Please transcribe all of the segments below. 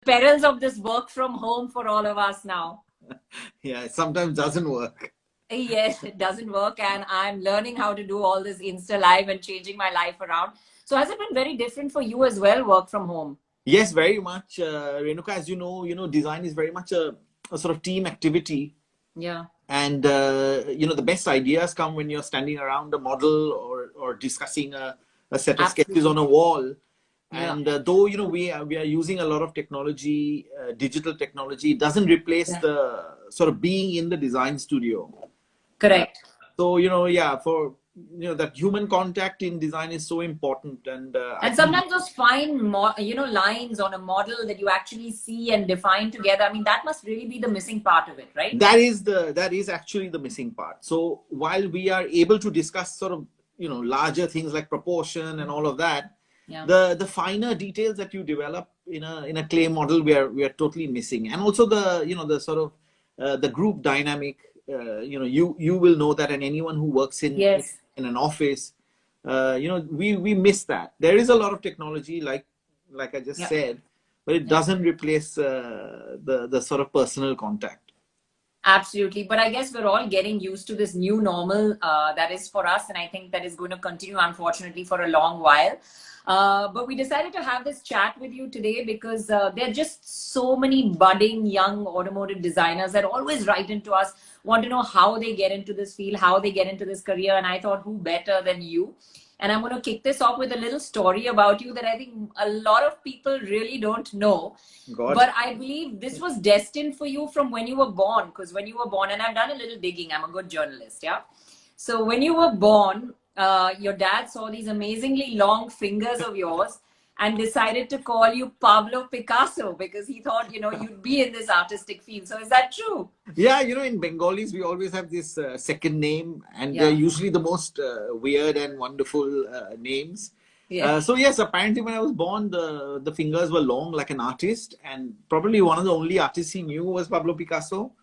perils of this work from home for all of us now. Yeah, it sometimes doesn't work. Yes, it doesn't work. And I'm learning how to do all this Insta Live and changing my life around. So has it been very different for you as well, work from home? Yes, very much. Renuka, as you know, design is very much a sort of team activity. Yeah. And, the best ideas come when you're standing around a model or discussing a set of sketches on a wall. Yeah. And though, we are using a lot of technology, digital technology, it doesn't replace the sort of being in the design studio. Correct. So, for, that human contact in design is so important. And sometimes those fine, lines on a model that you actually see and define together, I mean, that must really be the missing part of it, right? That is actually the missing part. So while we are able to discuss sort of, larger things like proportion and all of that, the finer details that you develop in a clay model, we are totally missing. And also the sort of the group dynamic. You will know that, and anyone who works in an office, we miss that. There is a lot of technology, like I just said, but it doesn't replace the sort of personal contact. Absolutely. But I guess we're all getting used to this new normal that is for us. And I think that is going to continue, unfortunately, for a long while. But we decided to have this chat with you today because there are just so many budding young automotive designers that always write into us, want to know how they get into this field, how they get into this career. And I thought, who better than you? And I'm going to kick this off with a little story about you that I think a lot of people really don't know. But I believe this was destined for you from when you were born. Because when you were born, and I've done a little digging, I'm a good journalist, yeah? So when you were born, your dad saw these amazingly long fingers of yours and decided to call you Pablo Picasso because he thought, you'd be in this artistic field. So is that true? Yeah, in Bengalis, we always have this second name, and they're usually the most weird and wonderful names. Yeah. So yes, apparently when I was born, the fingers were long like an artist, and probably one of the only artists he knew was Pablo Picasso.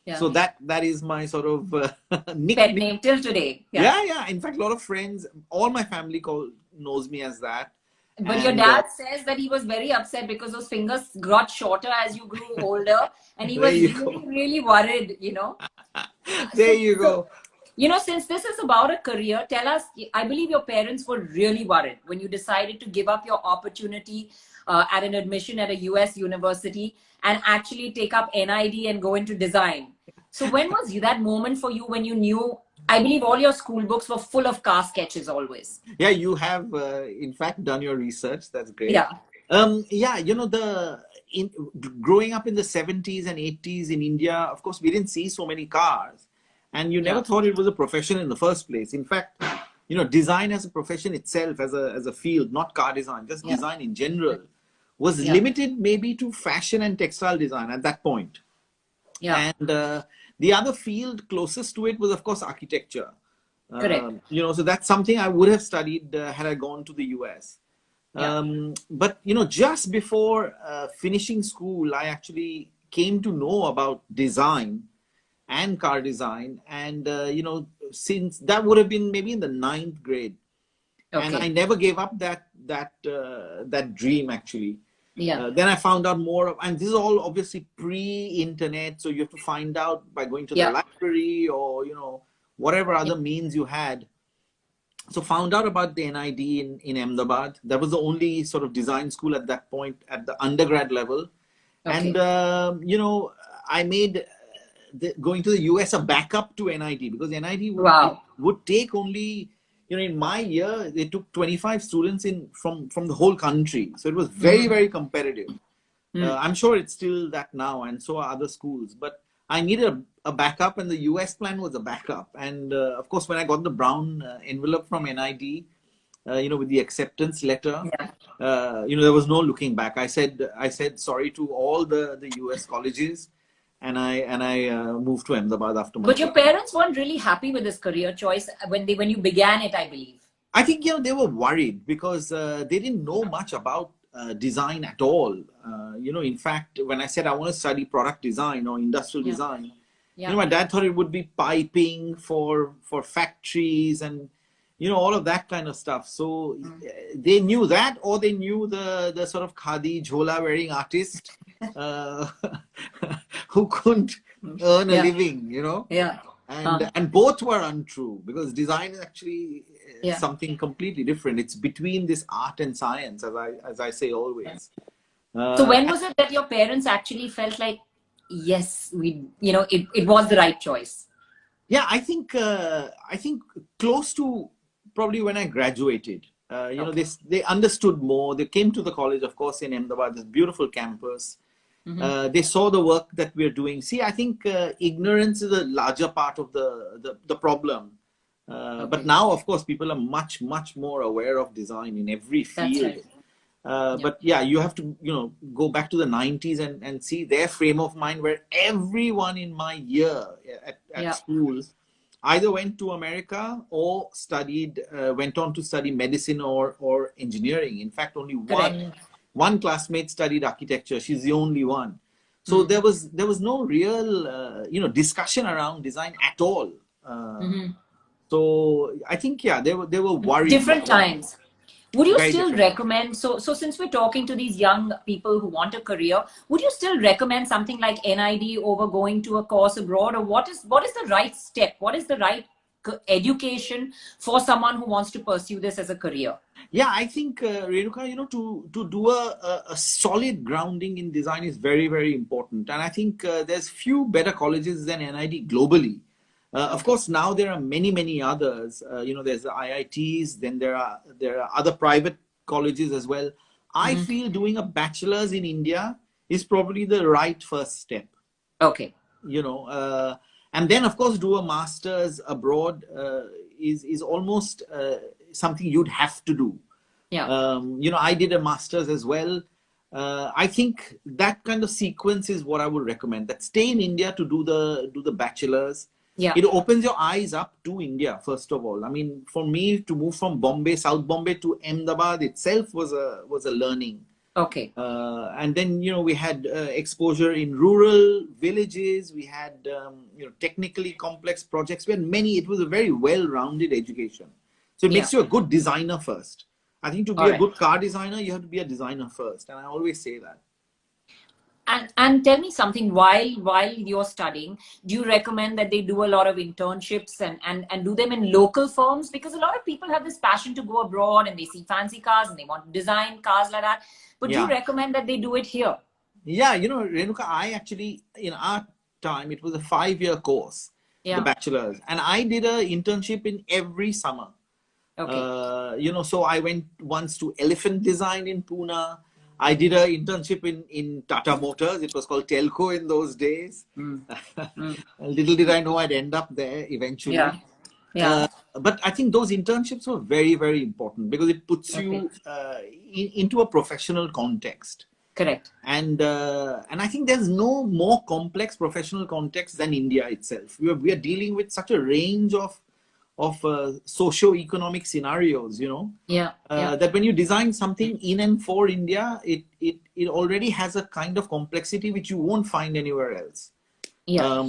Yeah. So that is my sort of nickname. Pet name till today. Yeah. In fact, a lot of friends, all my family knows me as that. But your dad says that he was very upset because those fingers got shorter as you grew older, and he was really worried, There you go. Since this is about a career, tell us, I believe your parents were really worried when you decided to give up your opportunity at an admission at a US university and actually take up NID and go into design. So when was that moment for you when you knew, I believe all your school books were full of car sketches always. Yeah, you have, in fact, done your research. That's great. Yeah. Growing up in the 70s and 80s in India, of course, we didn't see so many cars. And you never thought it was a profession in the first place. In fact, design as a profession itself, as a field, not car design, just design in general, was limited maybe to fashion and textile design at that point. Yeah. And the other field closest to it was, of course, architecture. Correct. So that's something I would have studied had I gone to the US. But, just before finishing school, I actually came to know about design and car design. And, since that would have been maybe in the 9th grade. Okay. And I never gave up that dream, actually. Yeah. Then I found out more, and this is all obviously pre-internet, so you have to find out by going to the library or whatever other means you had. So found out about the NID in Ahmedabad. That was the only sort of design school at that point at the undergrad level. Okay. And I made going to the US a backup to NID because NID would take only. In my year, they took 25 students from the whole country. So it was very, very competitive. I'm sure it's still that now, and so are other schools. But I needed a backup, and the US plan was a backup. And of course, when I got the brown envelope from NID, with the acceptance letter, there was no looking back. I said sorry to all the US colleges. And I moved to Ahmedabad after my. But your parents weren't really happy with this career choice when you began it, I believe. I think they were worried because they didn't know much about design at all. In fact, when I said I want to study product design or industrial design, my dad thought it would be piping for factories and all of that kind of stuff. So they knew that, or they knew the sort of khadi jhola wearing artist. uh, who couldn't earn a Yeah. living, you know. Yeah. And both were untrue, because design is actually Yeah. something completely different. It's between this art and science, as I say always. So Uh, when was it that your parents actually felt like, yes, it was the right choice? yeah, I think close to probably when I graduated. Okay. They understood more. They came to the college, of course, in Ahmedabad, this beautiful campus. Mm-hmm. They saw the work that we're doing. See, I think ignorance is a larger part of the problem. But Okay. now, of course, people are much, much more aware of design in every That's field. right. Yeah. But yeah, you have to, go back to the 90s and see their frame of mind, where everyone in my year at Yeah. school either went to America or went on to study medicine or engineering. In fact, only Correct. one classmate studied architecture. She's the only one. So Mm. there was no real, discussion around design at all. Uh, Mm-hmm. so I think, yeah, they were worried. Different times. Would you Very still different. recommend, so since we're talking to these young people who want a career, would you still recommend something like NID over going to a course abroad? Or what is the right step? What is the right education for someone who wants to pursue this as a career? Yeah, I think, Renuka, to do a solid grounding in design is very, very important. And I think there's few better colleges than NID globally. Of Okay. course, now there are many, many others. There's the IITs, then there are other private colleges as well. I Mm-hmm. feel doing a bachelor's in India is probably the right first step. Okay. you know and then, of course, do a master's abroad is almost something you'd have to do. Yeah. I did a master's as well. I think that kind of sequence is what I would recommend, that stay in India to do the bachelor's. Yeah. It opens your eyes up to India, first of all. I mean, for me to move from South Bombay to Ahmedabad itself was a learning. Okay. And then, we had exposure in rural villages. We had, technically complex projects. We had many. It was a very well-rounded education. So it Yeah. makes you a good designer first. I think to be All a right. good car designer, you have to be a designer first. And I always say that. And tell me something, while you're studying, do you recommend that they do a lot of internships and do them in local firms? Because a lot of people have this passion to go abroad and they see fancy cars and they want to design cars like that. But do you Yeah. recommend that they do it here? Yeah, Renuka, I actually, in our time, it was a 5-year course, the Yeah. bachelor's. And I did a internship in every summer. Okay. So I went once to Elephant Design in Pune. I did an internship in Tata Motors. It was called Telco in those days. Mm. Mm. Little did I know I'd end up there eventually. Yeah. Yeah. But I think those internships were very, very important, because it puts Okay. you into a professional context. Correct. And I think there's no more complex professional context than India itself. We are dealing with such a range of socio-economic scenarios, Yeah. Yeah. that when you design something in and for India, it already has a kind of complexity which you won't find anywhere else. Yeah.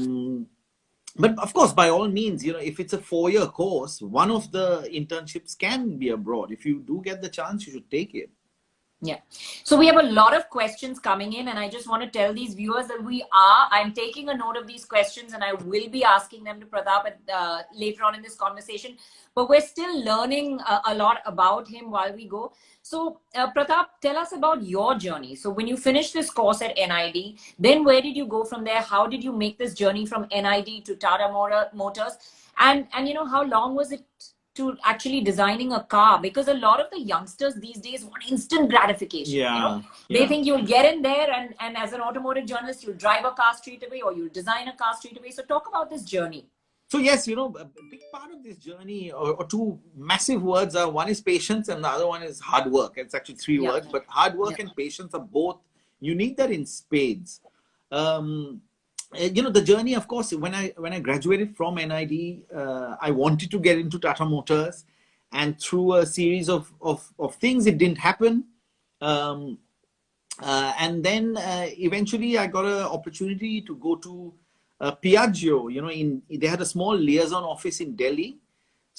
But of course, by all means, if it's a 4-year course, one of the internships can be abroad. If you do get the chance, you should take it. Yeah. So we have a lot of questions coming in, and I just want to tell these viewers that I'm taking a note of these questions, and I will be asking them to Pratap later on in this conversation. But we're still learning a lot about him while we go. So Pratap, tell us about your journey. So when you finished this course at NID, then where did you go from there? How did you make this journey from NID to Tata Motors? And how long was it to actually designing a car? Because a lot of the youngsters these days want instant gratification. Yeah, They yeah. think you'll get in there and as an automotive journalist, you'll drive a car straight away or you'll design a car straight away. So talk about this journey. So yes, a big part of this journey, or two massive words are, one is patience and the other one is hard work. It's actually 3 Yeah. words, but hard work Yeah. and patience are both, you need that in spades. The journey, of course, when I graduated from NID, I wanted to get into Tata Motors, and through a series of things, it didn't happen. And then eventually I got an opportunity to go to Piaggio. They had a small liaison office in Delhi.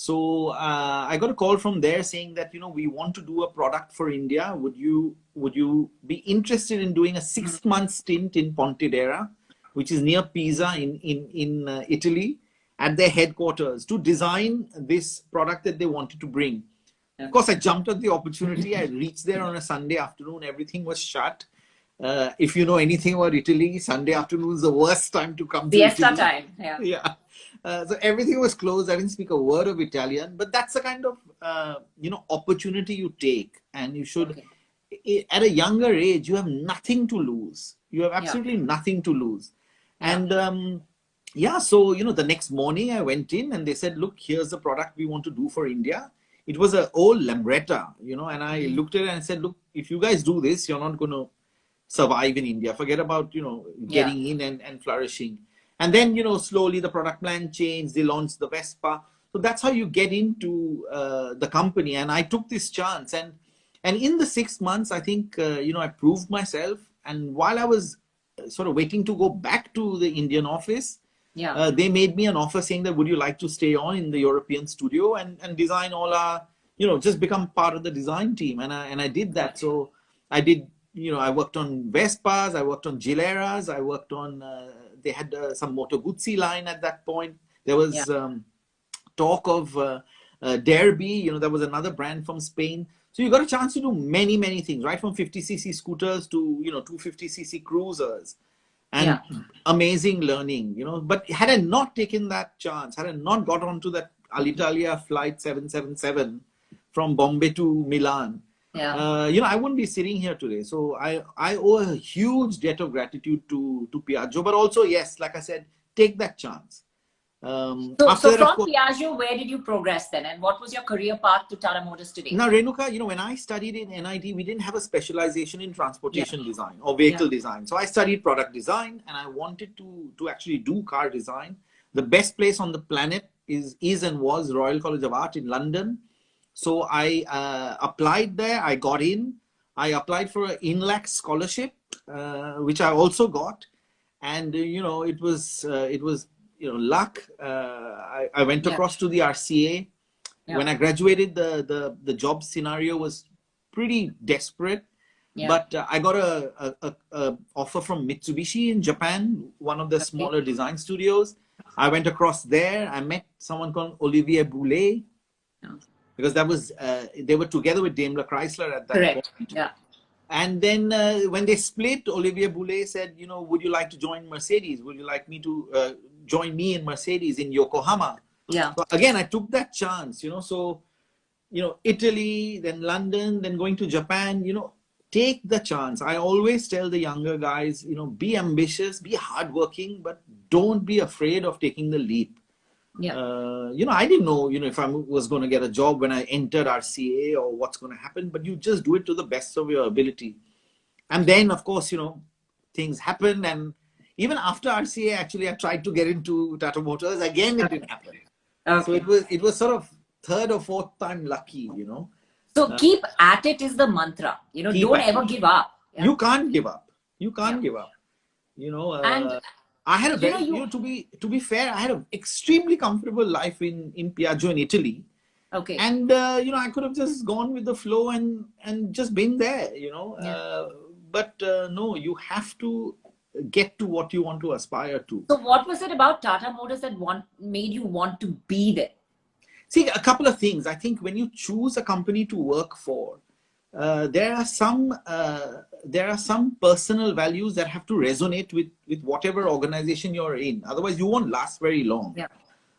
So I got a call from there saying that, we want to do a product for India. Would you be interested in doing a 6-month stint in Pontedera, which is near Pisa in Italy, at their headquarters, to design this product that they wanted to bring. Of course, I jumped at the opportunity. I reached there on a Sunday afternoon. Everything was shut. If you know anything about Italy, Sunday afternoon is the worst time to come to Siesta Italy. time. Yeah. Yeah. So everything was closed. I didn't speak a word of Italian, but that's the kind of opportunity you take, and you should. At a younger age, you have nothing to lose. You have absolutely nothing to lose, and so the next morning I went in and they said, "Look, here's the product we want to do for India." It was an old Lambretta, and I looked at it and said, "Look, if you guys do this, you're not going to survive in India. Forget about, getting in and flourishing." And then, slowly the product plan changed. They launched the Vespa. So that's how you get into the company. And I took this chance. And in the 6 months, I think, I proved myself. And while I was sort of waiting to go back to the Indian office, they made me an offer saying that, would you like to stay on in the European studio and design all our, just become part of the design team. And I did that. So I did, I worked on Vespas, I worked on Gileras, I worked on, they had some Moto Guzzi line at that point. There was talk of Derby, there was another brand from Spain. So you got a chance to do many, many things, right? From 50cc scooters to, 250cc cruisers. And amazing learning, But had I not taken that chance, had I not got onto that Alitalia flight 777 from Bombay to Milan, I wouldn't be sitting here today. So I owe a huge debt of gratitude to Piaggio, but also, yes, like I said, take that chance. So from Piaggio, where did you progress then? And what was your career path to Tata Motors today? Now, Renuka, when I studied in NIT, we didn't have a specialization in transportation design or vehicle design. So I studied product design and I wanted to actually do car design. The best place on the planet is and was Royal College of Art in London. So I applied there. I got in. I applied for an INLAC scholarship, which I also got. And, it was luck. I went across to the RCA. When I graduated, the job scenario was pretty desperate. But I got a offer from Mitsubishi in Japan, one of the smaller design studios. I went across there. I met someone called Olivier Boulet. Because that was, they were together with Daimler Chrysler at that point. Yeah. And then when they split, Olivier Boulet said, would you like to join Mercedes? Would you like me to join me in Mercedes in Yokohama? Yeah. So again, I took that chance, So, Italy, then London, then going to Japan, take the chance. I always tell the younger guys, be ambitious, be hardworking, but don't be afraid of taking the leap. I didn't know, if I was going to get a job when I entered RCA or what's going to happen, but you just do it to the best of your ability. And then, of course, things happen. And even after RCA, actually, I tried to get into Tata Motors. Again, it didn't happen. So it was sort of third or fourth time lucky, So keep at it is the mantra. Don't ever give up. You can't give up. You can't give up. And I had a very, to be fair, I had an extremely comfortable life in Piaggio in Italy. Okay. And, I could have just gone with the flow and just been there, But no, you have to get to what you want to aspire to. So what was it about Tata Motors that made you want to be there? See, a couple of things. I think when you choose a company to work for, there are some personal values that have to resonate with whatever organization you're in. Otherwise, you won't last very long.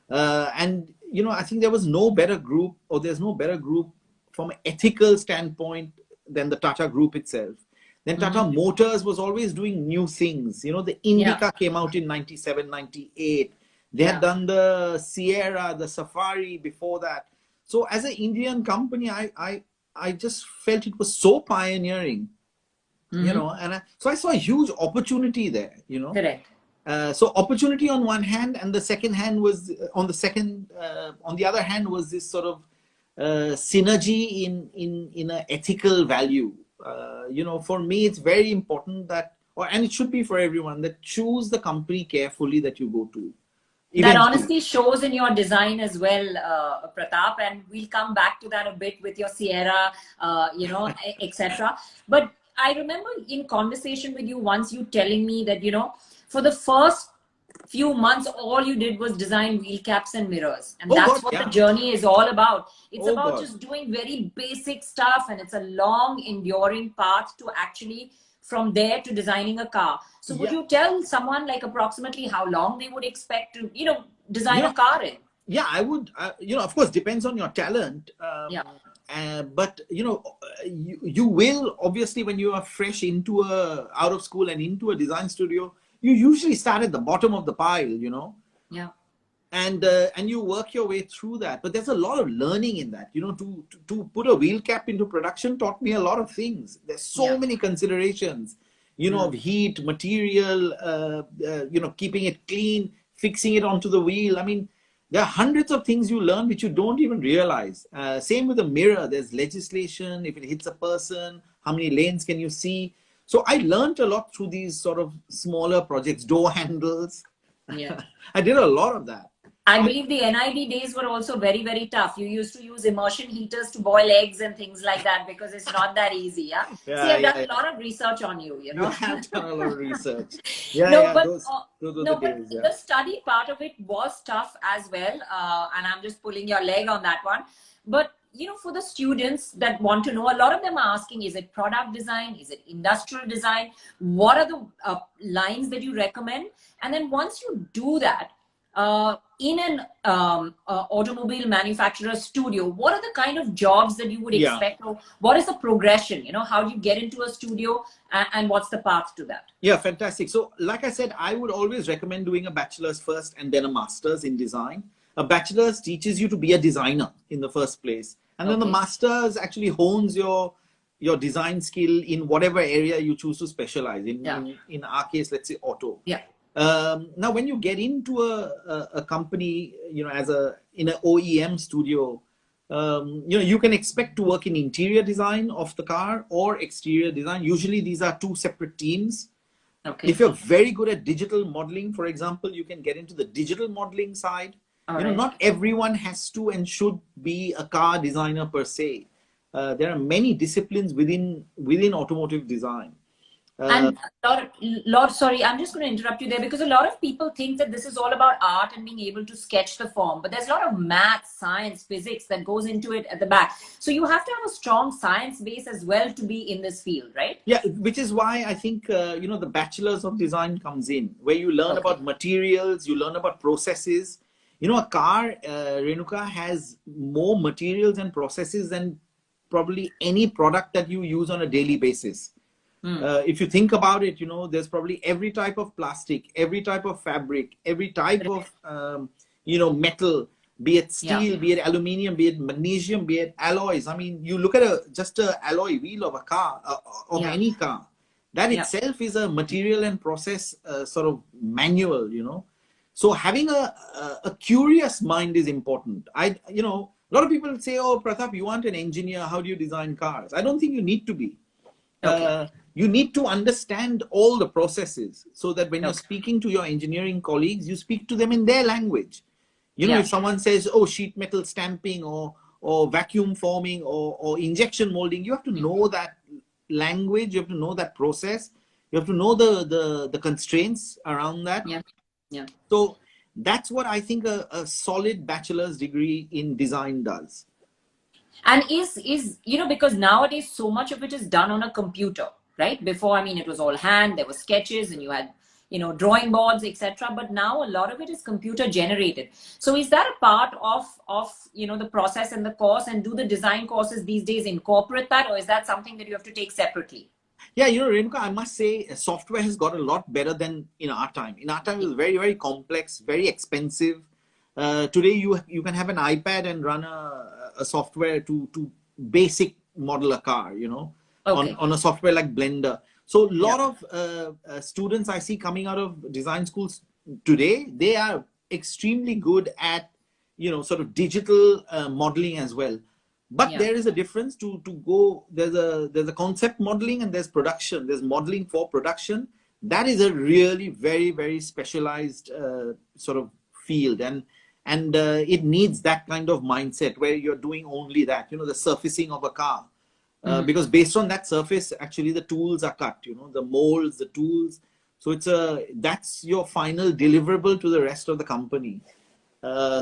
And I think there was no better group, or there's no better group from an ethical standpoint than the Tata Group itself. Then Tata Motors was always doing new things. The Indica came out in 97, 98. They had done the Sierra, the Safari before that. So as an Indian company, I just felt it was so pioneering, and so I saw a huge opportunity there, Correct. So opportunity on one hand, and the second hand was on the other hand was this sort of synergy in an ethical value. For me, it's very important that, and it should be for everyone, that choose the company carefully that you go to. That eventually. honestly shows in your design as well, Pratap, and we'll come back to that a bit with your Sierra, etc. But I remember in conversation with you once, you telling me that, for the first few months, all you did was design wheel caps and mirrors. And Oh God, that's what the yeah. journey is all about. It's Oh about God. just doing very basic stuff, and it's a long, enduring path to actually from there to designing a car. So would Yeah. you tell someone like approximately how long they would expect to, You design know, a car in? yeah, I would, of course, depends on your talent. Yeah. But, you will obviously, when you are fresh into out of school and into a design studio, you usually start at the bottom of the pile. Yeah. And you work your way through that. But there's a lot of learning in that. To put a wheel cap into production taught me a lot of things. There's so Yeah. many considerations, of heat, material, keeping it clean, fixing it onto the wheel. I mean, there are hundreds of things you learn which you don't even realize. Same with a mirror. There's legislation. If it hits a person, how many lanes can you see? So I learned a lot through these sort of smaller projects, door handles. Yeah. I did a lot of that. I believe the NID days were also very, very tough. You used to use immersion heaters to boil eggs and things like that because it's not that easy. Yeah. See, Yeah, I've yeah, done a yeah. lot of research on you, You have done a lot of research. Yeah, No, yeah. but Those were the no, but days. Yeah. the study part of it was tough as well. And I'm just pulling your leg on that one. But for the students that want to know, a lot of them are asking, is it product design? Is it industrial design? What are the lines that you recommend? And then once you do that, in an automobile manufacturer studio, what are the kind of jobs that you would Yeah. expect? Or what is the progression? How do you get into a studio, and what's the path to that? Yeah, fantastic. So, like I said, I would always recommend doing a bachelor's first and then a master's in design. A bachelor's teaches you to be a designer in the first place, and then the Okay. master's actually hones your design skill in whatever area you choose to specialize in. Yeah. In our case, let's say auto. Yeah. Now, when you get into a company, in an OEM studio, you can expect to work in interior design of the car or exterior design. Usually, these are two separate teams. Okay. If you're very good at digital modeling, for example, you can get into the digital modeling side. All right. Not everyone has to and should be a car designer per se. There are many disciplines within automotive design. And sorry, I'm just going to interrupt you there because a lot of people think that this is all about art and being able to sketch the form, but there's a lot of math, science, physics that goes into it at the back. So you have to have a strong science base as well to be in this field, right? Yeah, which is why I think, the bachelor's of design comes in, where you learn Okay. about materials, you learn about processes. A car, Renuka, has more materials and processes than probably any product that you use on a daily basis. If you think about it, there's probably every type of plastic, every type of fabric, every type of, metal, be it steel, be it aluminium, be it magnesium, be it alloys. I mean, you look at just a alloy wheel of a car, of any car. That itself is a material and process sort of manual. So having a curious mind is important. A lot of people say, "Oh, Pratap, you aren't an engineer. How do you design cars?" I don't think you need to be. You need to understand all the processes so that when you're speaking to your engineering colleagues, you speak to them in their language. If someone says, "Oh, sheet metal stamping or vacuum forming or injection molding," you have to know that language. You have to know that process. You have to know the constraints around that. Yeah. So that's what I think a solid bachelor's degree in design does. And because nowadays so much of it is done on a computer, right? Before, I mean, it was all hand, there were sketches and you had, drawing boards, etc. But now a lot of it is computer generated. So is that a part of the process and the course, and do the design courses these days incorporate that, or is that something that you have to take separately? Yeah, Renuka, I must say software has got a lot better than in our time. In our time, it was very, very complex, very expensive. Today, you can have an iPad and run a software to basic model a car, on a software like Blender. So a lot of students I see coming out of design schools today, they are extremely good at, sort of digital modeling as well. But there is a difference to go. There's a concept modeling and there's production. There's modeling for production. That is a really very, very specialized sort of field, and it needs that kind of mindset where you're doing only that, the surfacing of a car. Because based on that surface, actually the tools are cut, the molds, the tools. So that's your final deliverable to the rest of the company.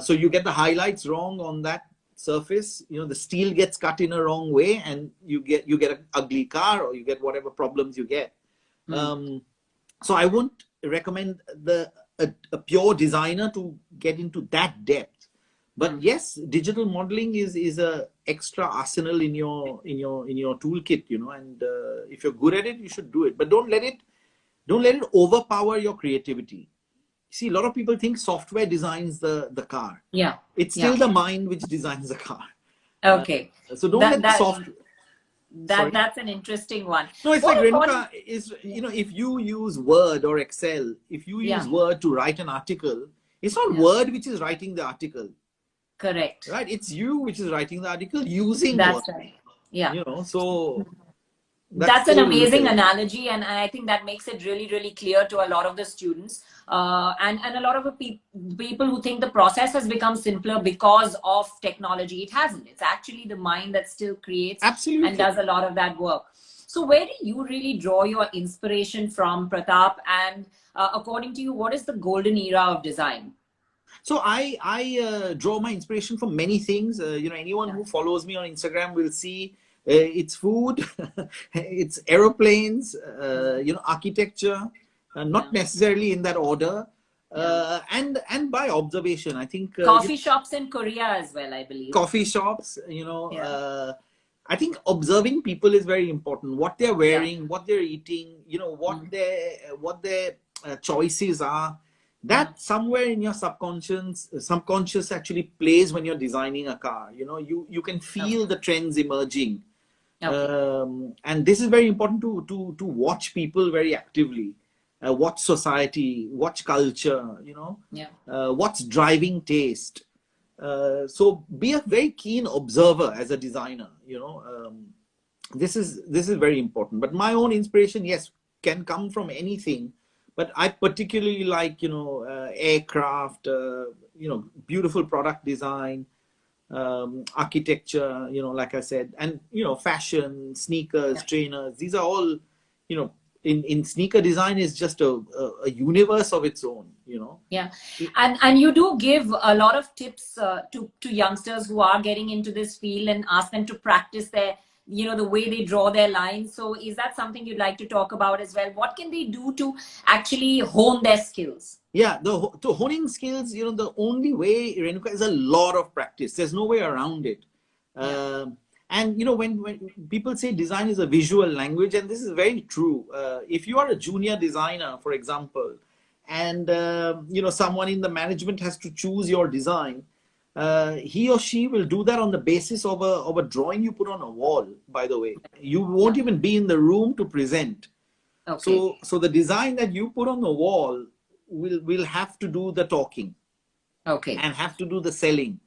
So you get the highlights wrong on that surface, the steel gets cut in a wrong way, and you get an ugly car, or you get whatever problems you get. So I won't recommend a pure designer to get into that depth. But yes, digital modeling is a extra arsenal in your toolkit, and if you're good at it, you should do it. But don't let it overpower your creativity. See, a lot of people think software designs the car. Yeah. It's still the mind which designs the car. Okay. So don't let the software. That's an interesting one. No, it's like Renuka is, if you use Word or Excel, if you use Word to write an article, it's not Word which is writing the article. Correct. Right? It's you which is writing the article using Word. Right. Yeah. So that's an amazing analogy, and I think that makes it really, really clear to a lot of the students, and a lot of the people who think the process has become simpler because of technology. It hasn't. It's actually the mind that still creates and does a lot of that work. So where do you really draw your inspiration from, Pratap? And according to you, what is the golden era of design? So I draw my inspiration from many things. Anyone who follows me on Instagram will see it's food, it's aeroplanes, architecture, not necessarily in that order, and by observation. I think coffee shops in Korea as well, I believe. Coffee shops, I think observing people is very important. What they're wearing, what they're eating, what their choices are. That somewhere in your subconscious actually plays when you're designing a car. You can feel the trends emerging. And this is very important to watch people very actively, watch society, watch culture, what's driving taste. So be a very keen observer as a designer. This is very important. But my own inspiration, yes, can come from anything. But I particularly like, aircraft, beautiful product design, architecture, like I said, and, fashion, sneakers, trainers. These are all, in sneaker design is just a universe of its own, Yeah. And you do give a lot of tips to youngsters who are getting into this field, and ask them to practice their the way they draw their lines. So is that something you'd like to talk about as well? What can they do to actually hone their skills? Yeah, to honing skills, the only way, Renuka, is a lot of practice. There's no way around it. And, when people say design is a visual language, and this is very true. If you are a junior designer, for example, and, someone in the management has to choose your design, he or she will do that on the basis of a drawing you put on a wall, by the way. You won't even be in the room to present. Okay. So the design that you put on the wall will have to do the talking. Okay. And have to do the selling.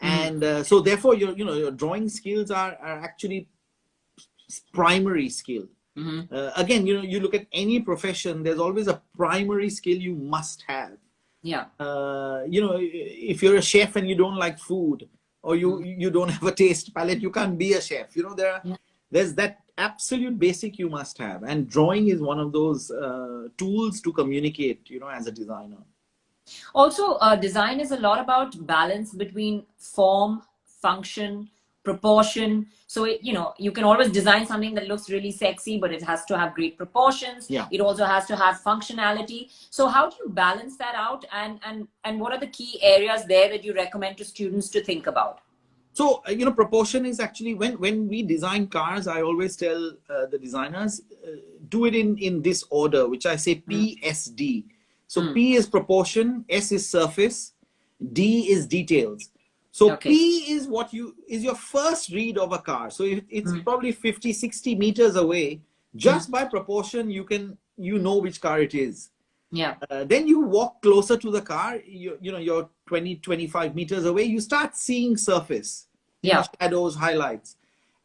And so therefore your drawing skills are actually primary skill. Again, you look at any profession, there's always a primary skill you must have. Yeah. If you're a chef and you don't like food, or you don't have a taste palette, you can't be a chef. There's that absolute basic you must have, and drawing is one of those tools to communicate, as a designer. Also, design is a lot about balance between form, function, proportion. So you can always design something that looks really sexy, but it has to have great proportions. Yeah. It also has to have functionality. So how do you balance that out, and what are the key areas there that you recommend to students to think about? So proportion is actually, when we design cars, I always tell the designers, do it in this order, which I say PSD. So P is proportion, S is surface, D is details. So P is your first read of a car. So it's probably 50, 60 meters away. Just by proportion, you know which car it is. Yeah. Then you walk closer to the car, you're 20, 25 meters away, you start seeing surface, shadows, highlights.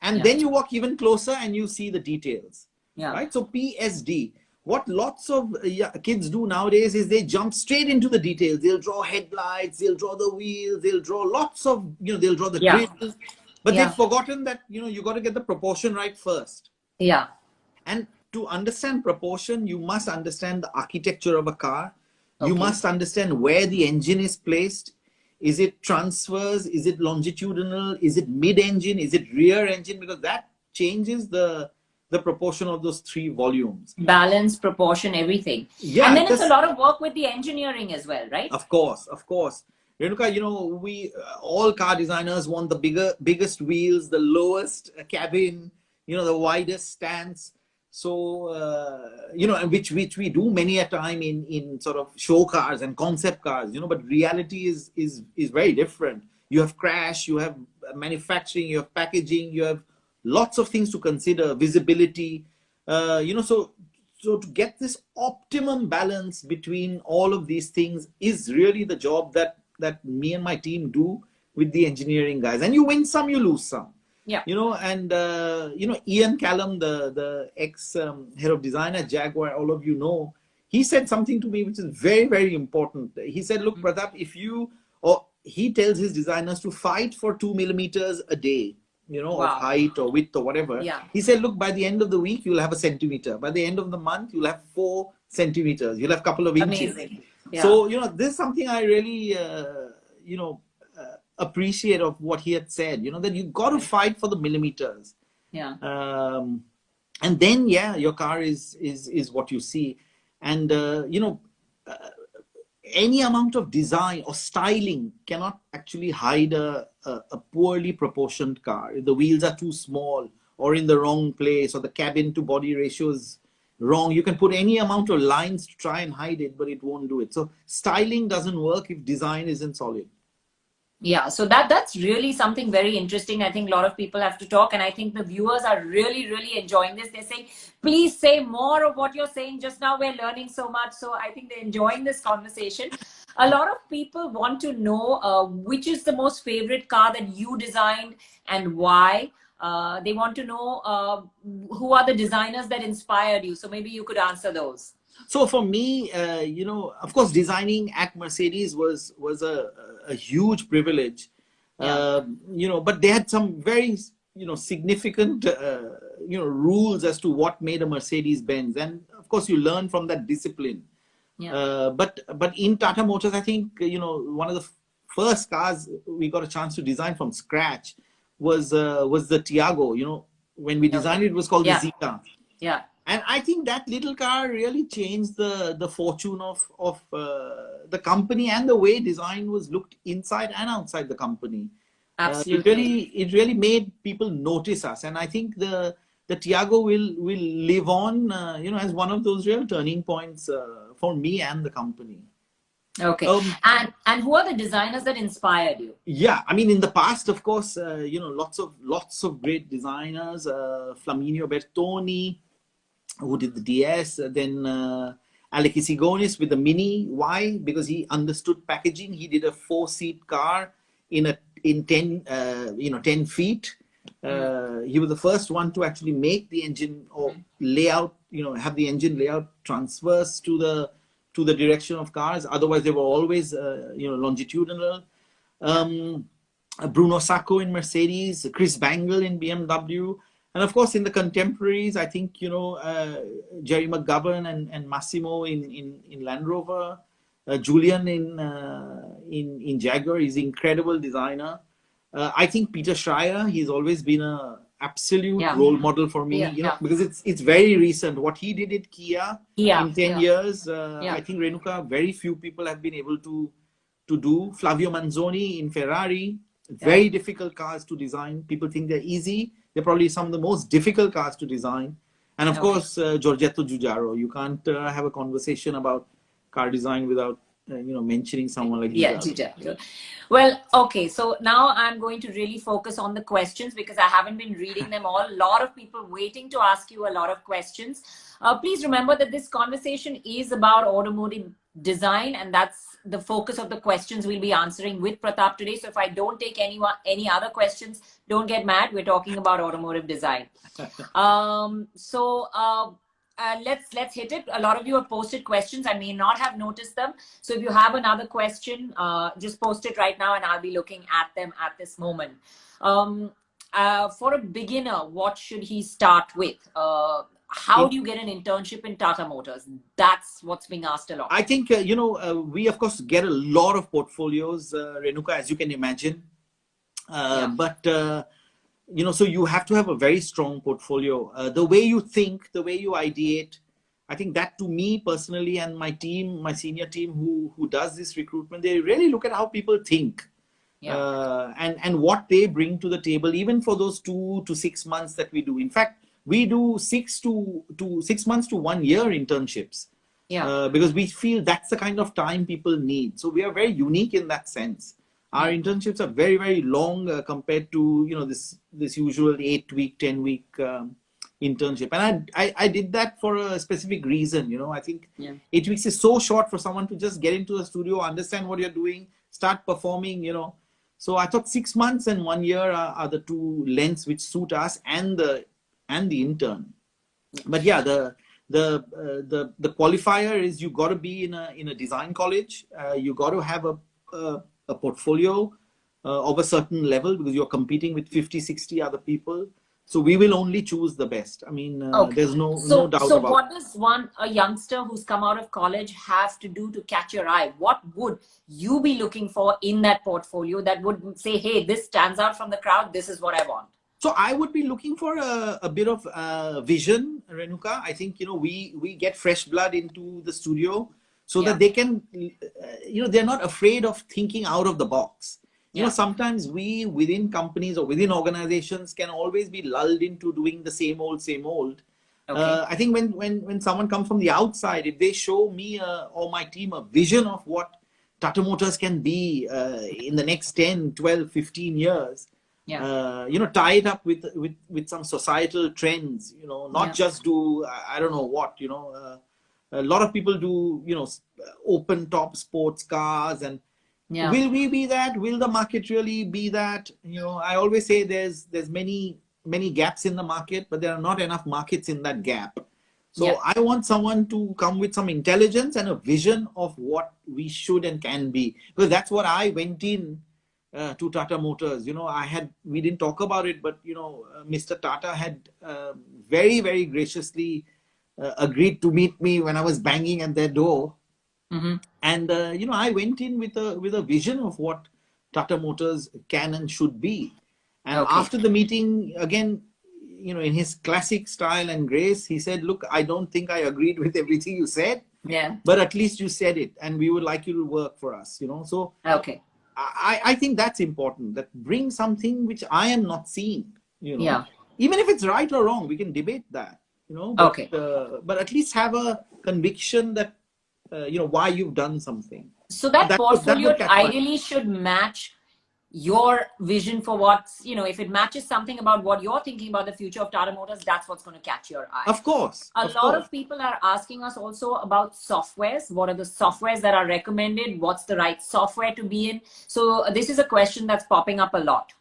And then you walk even closer and you see the details. Yeah. Right? So PSD. what lots of kids do nowadays is they jump straight into the details. They'll draw headlights, they'll draw the wheels, they'll draw lots of, they'll draw the Yeah. grills, but they've forgotten that, you got to get the proportion right first. Yeah. And to understand proportion, you must understand the architecture of a car. You must understand where the engine is placed. Is it transverse? Is it longitudinal? Is it mid-engine? Is it rear engine? Because that changes the proportion of those three volumes. Balance, proportion, everything. Yeah, and then it's a lot of work with the engineering as well, right? Of course. Renuka, we all car designers want the biggest wheels, the lowest cabin, the widest stance. So, and which we do many a time in sort of show cars and concept cars, but reality is very different. You have crash, you have manufacturing, you have packaging, you have lots of things to consider, visibility, so to get this optimum balance between all of these things is really the job that me and my team do with the engineering guys. And you win some, you lose some. Yeah. And Ian Callum, the ex head of design at Jaguar, all of you know, he said something to me which is very, very important. He said, look, Pratap, he tells his designers to fight for 2 millimeters a day, of height or width or whatever. Yeah. He said, look, by the end of the week, you'll have a centimeter. By the end of the month, you'll have 4 centimeters. You'll have a couple of inches. Amazing. Yeah. So, this is something I really, appreciate of what he had said, that you got to fight for the millimeters. Yeah. And then, your car is what you see. And, any amount of design or styling cannot actually hide a poorly proportioned car. If the wheels are too small or in the wrong place or the cabin to body ratio is wrong, you can put any amount of lines to try and hide it, but it won't do it. So styling doesn't work if design isn't solid. Yeah, so that's really something very interesting. I think a lot of people have to talk, and I think the viewers are really, really enjoying this. They're saying, please say more of what you're saying. Just now we're learning so much. So I think they're enjoying this conversation. A lot of people want to know which is the most favorite car that you designed and why. They want to know who are the designers that inspired you. So maybe you could answer those. So for me, of course, designing at Mercedes was a huge privilege, but they had some very, significant, rules as to what made a Mercedes-Benz. And of course, you learn from that discipline. Yeah. But in Tata Motors, I think, one of the first cars we got a chance to design from scratch was the Tiago. When we designed it, it was called the Zeta. Yeah. And I think that little car really changed the fortune of the company and the way design was looked inside and outside the company. Absolutely. It really made people notice us. And I think the Tiago will live on, as one of those real turning points for me and the company. Okay. And who are the designers that inspired you? Yeah, I mean, in the past, of course, lots of great designers, Flaminio Bertoni, who did the DS, then Alec Isigonis with the Mini. Why? Because he understood packaging. He did a 4-seat car in 10 feet. He was the first one to actually make the engine or layout, have the engine layout transverse to the direction of cars. Otherwise, they were always, longitudinal. Bruno Sacco in Mercedes, Chris Bangle in BMW. And of course, in the contemporaries, I think, Jerry McGovern and Massimo in Land Rover, Julian in Jaguar, he's an incredible designer. I think Peter Schreier, he's always been an absolute role model for me, because it's very recent. What he did at Kia in 10 years, I think Renuka, very few people have been able to do. Flavio Manzoni in Ferrari, very difficult cars to design. People think they're easy. They're probably some of the most difficult cars to design. And of course, Giorgetto Giugiaro. You can't have a conversation about car design without, mentioning someone like Giugiaro. Well, okay. So now I'm going to really focus on the questions because I haven't been reading them all. A lot of people waiting to ask you a lot of questions. Please remember that this conversation is about automotive design, and that's the focus of the questions we'll be answering with Pratap today. So if I don't take any other questions, don't get mad. We're talking about automotive design. let's hit it. A lot of you have posted questions. I may not have noticed them. So if you have another question, just post it right now and I'll be looking at them at this moment. For a beginner, what should he start with? How do you get an internship in Tata Motors? That's what's being asked a lot. I think, we of course get a lot of portfolios, Renuka, as you can imagine. But, so you have to have a very strong portfolio. The way you think, the way you ideate, I think that to me personally and my team, my senior team who does this recruitment, they really look at how people think. And what they bring to the table, even for those 2 to 6 months that we do. In fact, we do 6 months to 1 year internships. Because we feel that's the kind of time people need. So we are very unique in that sense. Our internships are very, very long compared to, this usual 8-week, 10-week internship. And I did that for a specific reason. I think 8 weeks is so short for someone to just get into the studio, understand what you're doing, start performing, So I thought 6 months and 1 year are the two lengths which suit us and the intern. But yeah, the qualifier is you got to be in a design college. You got to have a portfolio of a certain level because you're competing with 50, 60 other people. So we will only choose the best. I mean, there's no doubt about it. So what does a youngster who's come out of college have to do to catch your eye? What would you be looking for in that portfolio that would say, hey, this stands out from the crowd. This is what I want. So I would be looking for a bit of vision, Renuka. I think, we get fresh blood into the studio so that they can, they're not afraid of thinking out of the box. Sometimes we within companies or within organizations can always be lulled into doing the same old. Okay. I think when someone comes from the outside, if they show me or my team a vision of what Tata Motors can be in the next 10, 12, 15 years, tie it up with some societal trends, not just do, I don't know what, a lot of people do, open top sports cars and will we be that? Will the market really be that? I always say there's many gaps in the market, but there are not enough markets in that gap. So I want someone to come with some intelligence and a vision of what we should and can be, because that's what I went in to Tata Motors. We didn't talk about it, but Mr. Tata had very, very graciously agreed to meet me when I was banging at their door. Mm-hmm. And I went in with a vision of what Tata Motors can and should be. And after the meeting, again, in his classic style and grace, he said, "Look, I don't think I agreed with everything you said. But at least you said it, and we would like you to work for us." So I think that's important. That bring something which I am not seeing. Even if it's right or wrong, we can debate that. But at least have a conviction that why you've done something. So that portfolio ideally should match your vision for what's, if it matches something about what you're thinking about the future of Tata Motors, that's what's going to catch your eye. Of course. A lot of people are asking us also about softwares. What are the softwares that are recommended? What's the right software to be in? So this is a question that's popping up a lot.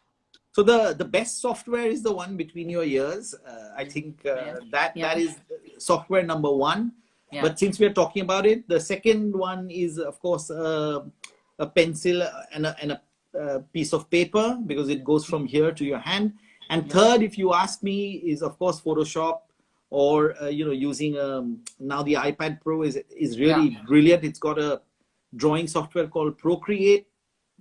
So the best software is the one between your ears. I think that is software number one. But since we're talking about it, the second one is, of course, a pencil and a piece of paper, because it goes from here to your hand. And third, if you ask me, is of course Photoshop, or using now the iPad Pro is really brilliant. It's got a drawing software called Procreate,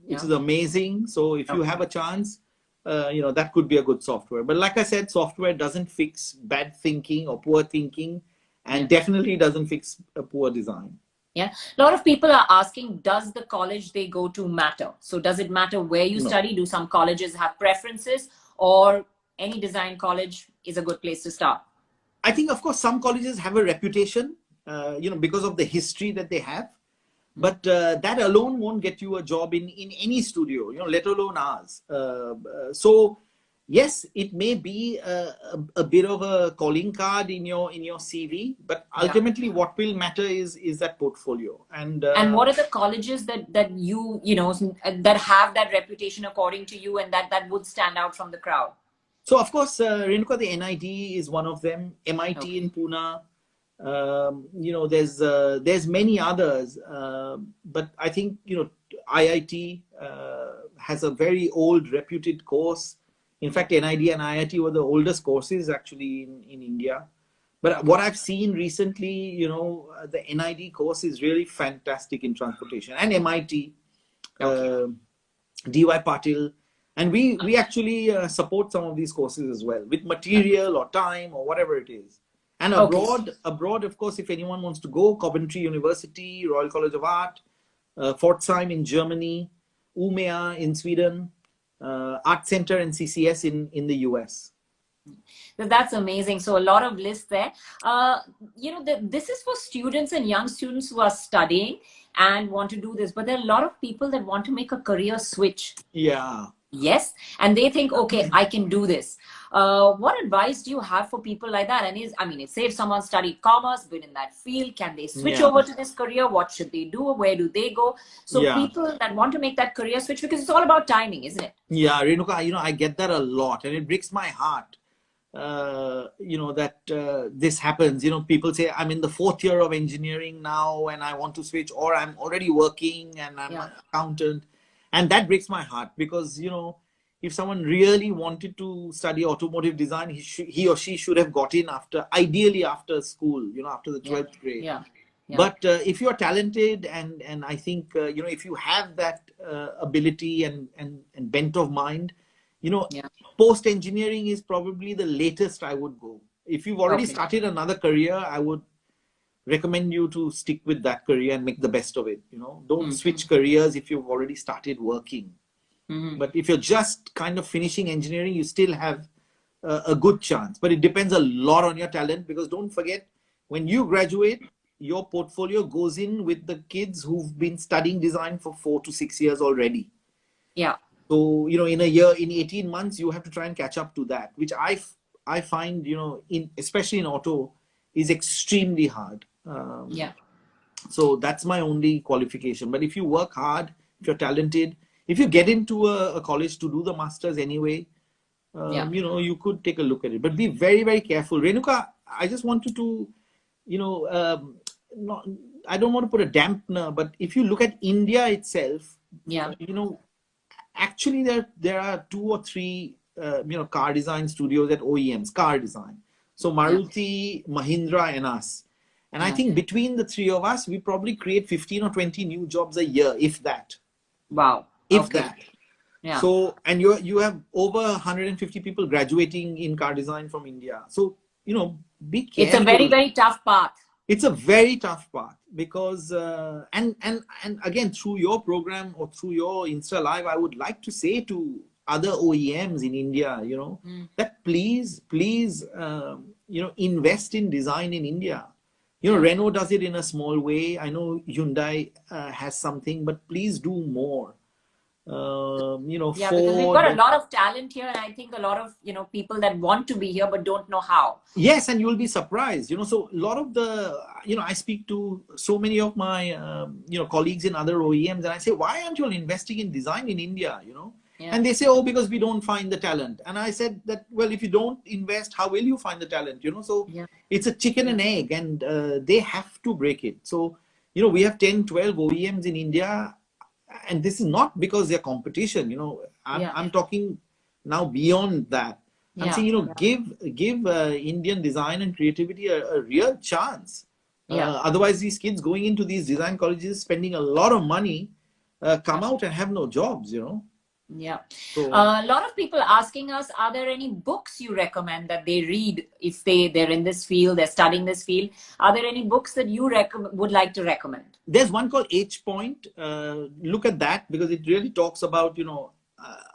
which is amazing. So if you have a chance, that could be a good software. But like I said, software doesn't fix bad thinking or poor thinking, and definitely doesn't fix a poor design. A lot of people are asking, does the college they go to matter? So does it matter where you study? Do some colleges have preferences, or any design college is a good place to start? I think, of course, some colleges have a reputation, because of the history that they have. But that alone won't get you a job in any studio, let alone ours. So yes, it may be a bit of a calling card in your CV, but ultimately what will matter is that portfolio. And what are the colleges that you that have that reputation according to you, and that would stand out from the crowd? So of course, Renuka, the NID is one of them. MIT in Pune, There's many others, but I think IIT has a very old reputed course. In fact, NID and IIT were the oldest courses actually in India. But what I've seen recently, the NID course is really fantastic in transportation, and MIT, DY Patil, and we actually support some of these courses as well with material or time or whatever it is. And abroad, of course, if anyone wants to go, Coventry University, Royal College of Art, Pforzheim in Germany, Umeå in Sweden, Art Center and CCS in the US. That's amazing. So a lot of lists there. This is for students and young students who are studying and want to do this, but there are a lot of people that want to make a career switch. Yeah. Yes. And they think, okay, I can do this. What advice do you have for people like that? And say if someone studied commerce, been in that field, can they switch over to this career? What should they do? Where do they go? So people that want to make that career switch, because it's all about timing, isn't it? Yeah, Renuka, I get that a lot, and it breaks my heart. This happens. People say, I'm in the 4th year of engineering now and I want to switch, or I'm already working and I'm an accountant. And that breaks my heart because, if someone really wanted to study automotive design, he or she should have got in ideally after school, after the 12th grade. Yeah. But if you're talented and I think, if you have that ability and bent of mind, post-engineering is probably the latest I would go. If you've already started another career, I would recommend you to stick with that career and make the best of it. Don't switch careers if you've already started working. But if you're just kind of finishing engineering, you still have a good chance. But it depends a lot on your talent, because don't forget, when you graduate, your portfolio goes in with the kids who've been studying design for 4 to 6 years already. Yeah. So, in a year, in 18 months, you have to try and catch up to that, which I find, especially in auto, is extremely hard. So that's my only qualification. But if you work hard, if you're talented, if you get into a college to do the masters anyway, you could take a look at it. But be very, very careful. Renuka, I just wanted to, I don't want to put a dampener, but if you look at India itself, actually there are 2 or 3 car design studios at OEMs, car design. So Maruti, Mahindra and us. And I think between the 3 of us, we probably create 15 or 20 new jobs a year, if that. Wow. If that. Yeah. So, and you have over 150 people graduating in car design from India. So, be careful. It's a very, very tough path. It's a very tough path because, and again, through your program or through your Insta Live, I would like to say to other OEMs in India, that please, invest in design in India. Renault does it in a small way. I know Hyundai has something, but please do more. Because we've got a lot of talent here, and I think a lot of people that want to be here but don't know how. Yes, and you'll be surprised. So a lot of the I speak to so many of my colleagues in other OEMs, and I say, why aren't you all investing in design in India? And they say, oh, because we don't find the talent. And I said that, well, if you don't invest, how will you find the talent? So it's a chicken and egg, and they have to break it. So we have 10, 12 OEMs in India. And this is not because they're competition, I'm talking now beyond that. I'm saying, give Indian design and creativity a real chance. Otherwise, these kids going into these design colleges, spending a lot of money, come out and have no jobs, Yeah. So, a lot of people asking us, are there any books you recommend that they read if they're in this field, they're studying this field? Are there any books that you would like to recommend? There's one called H Point. Look at that because it really talks about,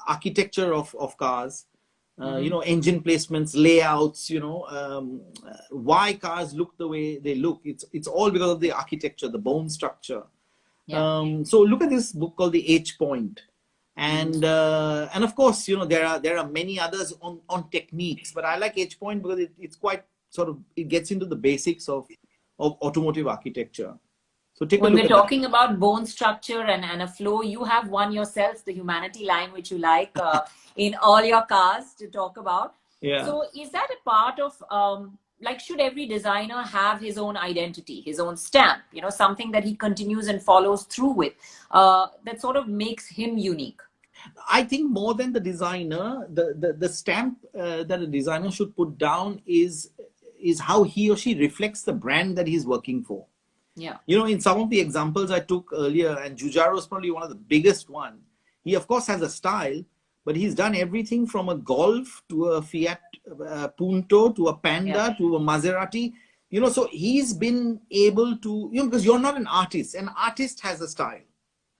architecture of cars, engine placements, layouts, why cars look the way they look. It's all because of the architecture, the bone structure. So look at this book called the H Point. And of course, there are many others on techniques, but I like H Point because it's quite it gets into the basics of automotive architecture. So when we're talking about bone structure and a flow, you have one yourself, the humanity line, which you like in all your cars to talk about. Yeah. So is that a part of like, should every designer have his own identity, his own stamp, something that he continues and follows through with, that sort of makes him unique? I think more than the designer, the stamp that a designer should put down is how he or she reflects the brand that he's working for. Yeah. In some of the examples I took earlier, and Giugiaro is probably one of the biggest one. He of course has a style, but he's done everything from a Golf to a Fiat Punto to a Panda to a Maserati. So he's been able to, because you're not an artist. An artist has a style.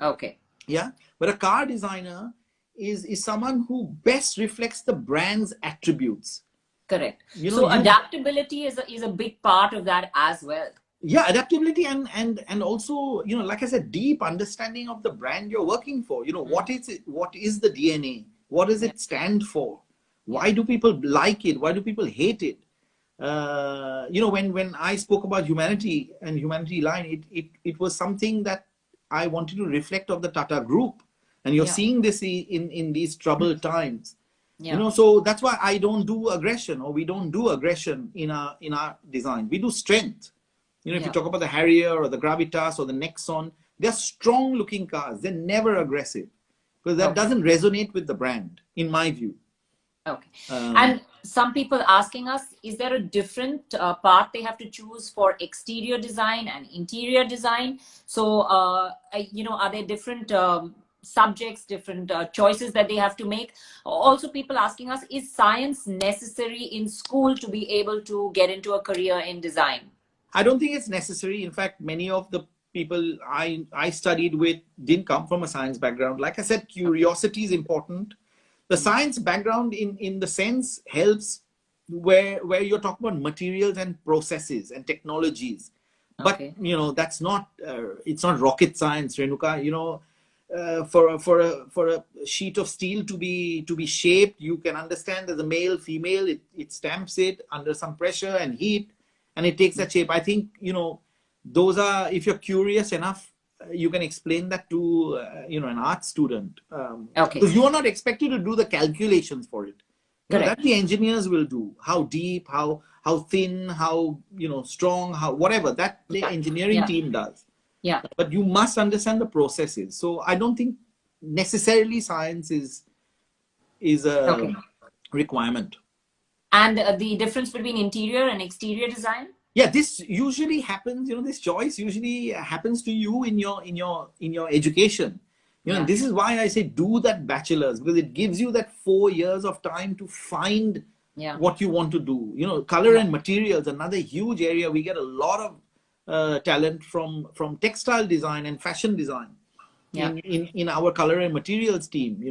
Okay. Yeah. But a car designer is someone who best reflects the brand's attributes. Correct. So adaptability is a big part of that as well. Yeah, adaptability and also, like I said, deep understanding of the brand you're working for. What is it? What is the DNA? What does it stand for? Why do people like it? Why do people hate it? When I spoke about humanity and humanity line, it was something that I wanted to reflect of the Tata Group. And you're seeing this in these troubled times. So that's why I don't do aggression, or we don't do aggression in our design. We do strength. If you talk about the Harrier or the Gravitas or the Nexon, they're strong looking cars. They're never aggressive, because that doesn't resonate with the brand, in my view. Okay. And some people asking us, is there a different path they have to choose for exterior design and interior design? So, are there different subjects, different choices that they have to make? Also, people asking us, is science necessary in school to be able to get into a career in design? I don't think it's necessary. In fact, many of the people I studied with didn't come from a science background. Like I said, curiosity is important. The science background in the sense helps where you're talking about materials and processes and technologies. But, that's not, it's not rocket science, Renuka. For a sheet of steel to be shaped, you can understand there's a male, female, it stamps it under some pressure and heat, and it takes that shape. I think, those are, if you're curious enough, you can explain that to, an art student. Because you are not expected to do the calculations for it. That the engineers will do. How deep, how thin, how, strong, how, whatever, that the engineering team does. Yeah. But you must understand the processes. So I don't think necessarily science is a requirement. And the difference between interior and exterior design? Yeah, this usually happens, this choice usually happens to you in your education. And this is why I say do that bachelor's, because it gives you that 4 years of time to find what you want to do. Color and materials, another huge area. We get a lot of talent from textile design and fashion design in our color and materials team,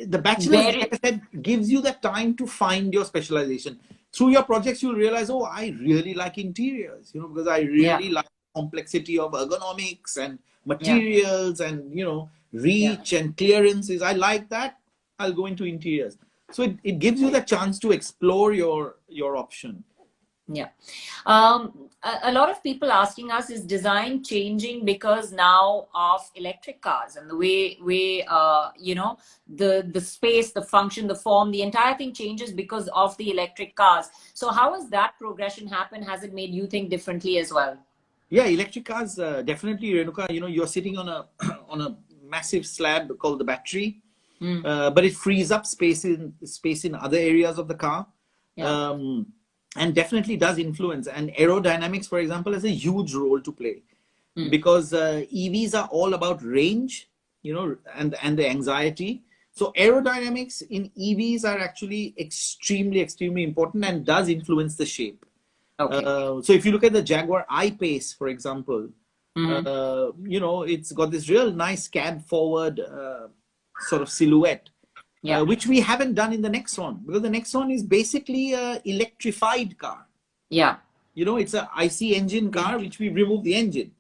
the bachelor, like I said, gives you that time to find your specialization. Through your projects, you'll realize, oh, I really like interiors, because I really like the complexity of ergonomics and materials and, reach and clearances. I like that. I'll go into interiors. So it gives you the chance to explore your option. Yeah. A lot of people asking us, is design changing because now of electric cars and the way the space, the function, the form, the entire thing changes because of the electric cars. So how has that progression happened? Has it made you think differently as well? Yeah, electric cars, definitely, Renuka. You're sitting on a massive slab called the battery, but it frees up space in other areas of the car. And definitely does influence. And aerodynamics, for example, has a huge role to play because EVs are all about range, and the anxiety. So aerodynamics in EVs are actually extremely, extremely important and does influence the shape. So if you look at the Jaguar I-Pace, for example, it's got this real nice cab forward sort of silhouette. Which we haven't done in the Nexon, because the Nexon is basically an electrified car. It's an IC engine car, which we remove the engine.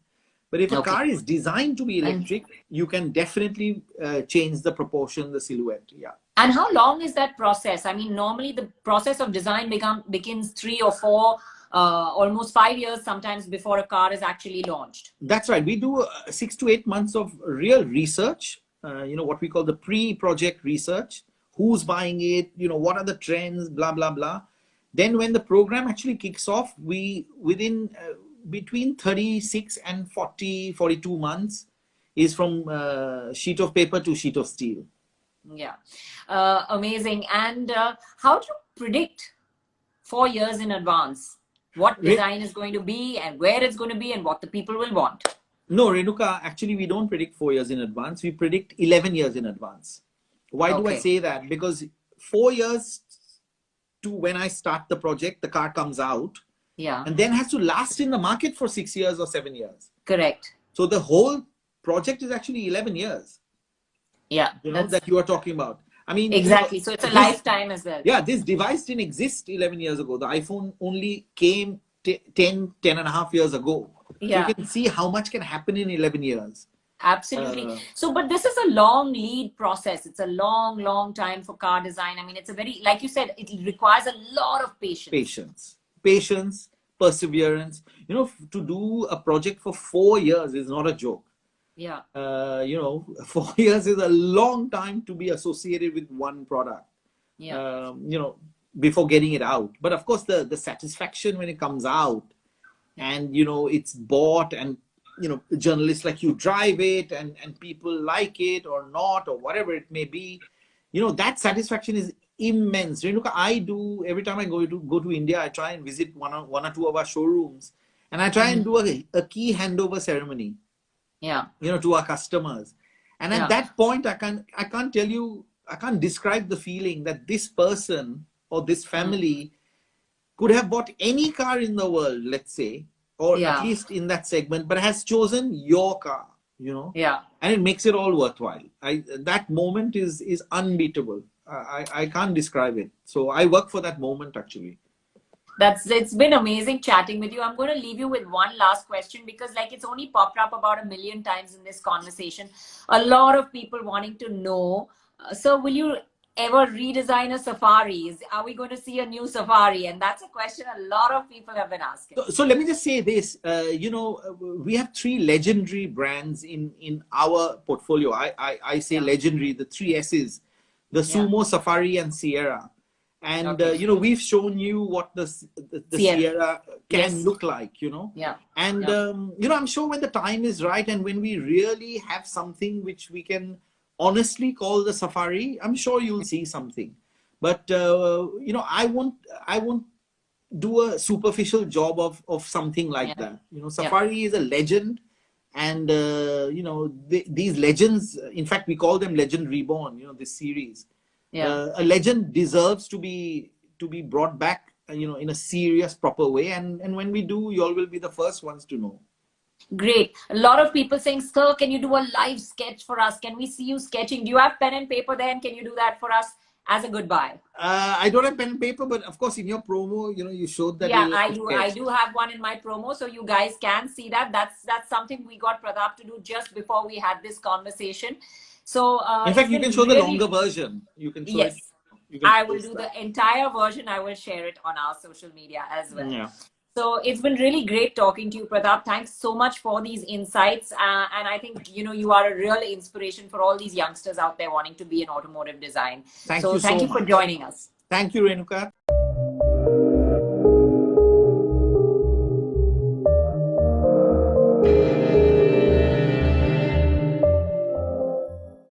But if a car is designed to be electric, you can definitely change the proportion, the silhouette. And how long is that process? I mean, normally the process of design begins 3 or 4, almost 5 years sometimes before a car is actually launched. That's right. We do 6 to 8 months of real research. What we call the pre-project research who's buying it, what are the trends, blah, blah, blah. Then when the program actually kicks off, we within between 36 and 42 months is from sheet of paper to sheet of steel. Yeah. Amazing. And how do you predict 4 years in advance what design is going to be and where it's going to be and what the people will want? No, Renuka, actually, we don't predict 4 years in advance. We predict 11 years in advance. Why do I say that? Because 4 years to when I start the project, the car comes out. Yeah. And then has to last in the market for 6 years or 7 years. Correct. So the whole project is actually 11 years. Yeah. That you are talking about. I mean, exactly. So it's a lifetime as well. Yeah, this device didn't exist 11 years ago. The iPhone only came 10 and a half years ago. Yeah. So you can see how much can happen in 11 years. Absolutely. But this is a long lead process. It's a long time for car design. I mean, it's a very, like you said, it requires a lot of patience. Patience, perseverance. To do a project for 4 years is not a joke. Yeah. 4 years is a long time to be associated with one product. Yeah. Before getting it out. But of course, the satisfaction when it comes out and, it's bought and, journalists like you drive it and people like it or not or whatever it may be, that satisfaction is immense. Renuka, I do, every time I go to India, I try and visit one or two of our showrooms and I try and do a key handover ceremony. Yeah. To our customers. And at that point, I can't describe the feeling that this person or this family could have bought any car in the world, let's say, or at least in that segment, but has chosen your car, Yeah. And it makes it all worthwhile. That moment is unbeatable. I can't describe it. So I work for that moment, actually. It's been amazing chatting with you. I'm going to leave you with one last question because it's only popped up about 1 million times in this conversation. A lot of people wanting to know, so will you ever redesign a Safari? Are we going to see a new Safari? And that's a question a lot of people have been asking. So let me just say this, we have 3 legendary brands in our portfolio. I say legendary, the 3 S's, the Sumo, Safari and Sierra. And, we've shown you what the Sierra can look like, Yeah. And, I'm sure when the time is right and when we really have something which we can honestly call the Safari, I'm sure you'll see something. But, I won't do a superficial job of something like that. Safari is a legend. And, these legends, in fact, we call them Legend Reborn, this series. A legend deserves to be brought back, in a serious, proper way. And when we do, you all will be the first ones to know. Great. A lot of people saying, sir, can you do a live sketch for us? Can we see you sketching? Do you have pen and paper there? And can you do that for us as a goodbye? I don't have pen and paper, but of course, in your promo, you showed that. Yeah, I do. I do have one in my promo, so you guys can see that. That's something we got Pratap to do just before we had this conversation. So, in fact, you can show the longer version. You can show it. I will do the entire version. I will share it on our social media as well. Yeah. So it's been really great talking to you, Pratap. Thanks so much for these insights. And I think, you are a real inspiration for all these youngsters out there wanting to be in automotive design. Thank you for joining us. Thank you, Renuka.